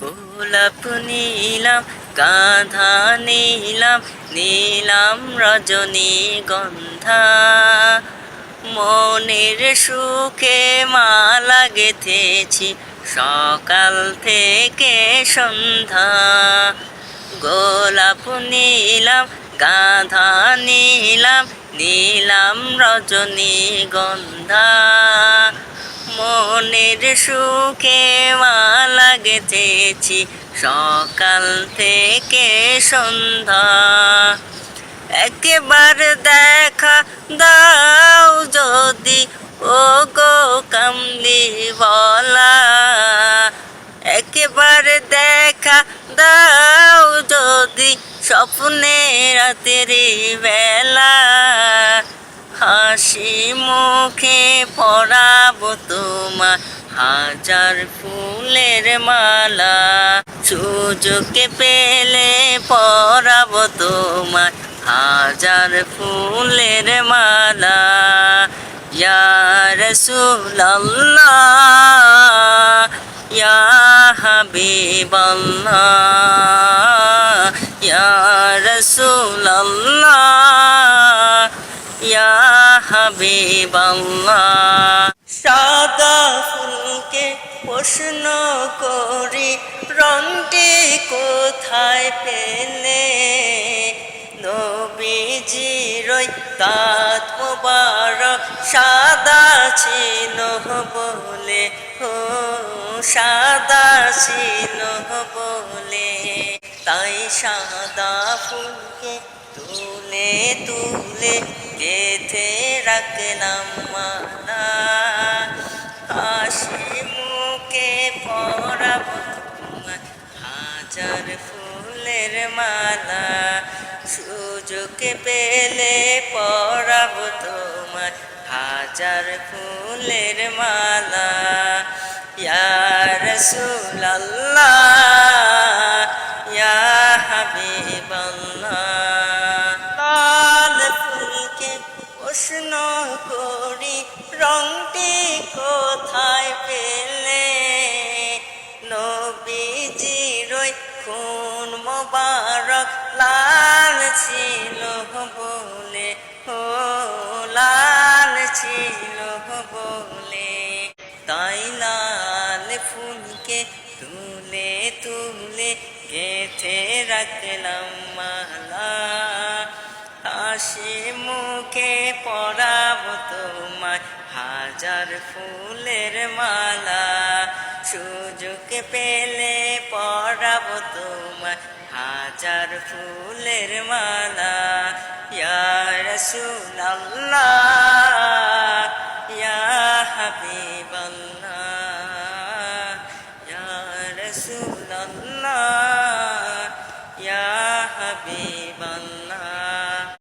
গোলাপ নিলাম গাঁধা নিলাম নিলাম রজনীগন্ধা মনের সুখে মালা গেথেছি সকাল থেকে সন্ধ্যা গোলাপ নিলাম গাঁধা নিলাম নিলাম রজনীগন্ধা মনের সুখে মালা গেথেছি সকাল থেকে সন্ধ্যা একবার দেখা দাও যদি ও গো কামলিওয়ালা একবার দেখা দাও যদি স্বপ্নে রাতের বেলা হাসি মুখে পরাবো তোমার হাজার ফুলের মালা সুযোগ পেলে পরাবো তোমার হাজার ফুলের মালা ইয়া রাসূলুল্লাহ ইয়া হাবিবাল্লাহ ইয়া রাসূলুল্লাহ ইয়া হাবিবাল্লাহ সাদা ফুলকে প্রশ্ন করি রংটি কোথায় পেলে নবীজির তাত মোবারক সাদা ছিল বলে ও সাদা ছিল বলে তাই সাদা ফুলকে তুলে তুলে গেথে রাখলাম মালা হাসি মুখে পরাবো তোমার হাজার ফুলের মালা সুযোগ পেলে পরাবো তোমার হাজার ফুলের মালা ইয়া রাসূলুল্লাহ ইয়া হাবিবাল্লাহ লাল ফুলকে প্রশ্ন করি রংটি কোথায় পেলে নবীজির খুন মোবারক লাল ছিল বলে ও লাল ছিল বলে তাই লাল ফুলকে তুলে তুলে গেথে রাখলাম মালা হাসি মুখে পরাবো তোমার হাজার ফুলের মালা সুযোগ পেলে পরাবো তোমার হাজার ফুলের মালা ইয়া রাসূলুল্লাহ ইয়া হাবিবাল্লাহ ইয়া রাসূলুল্লাহ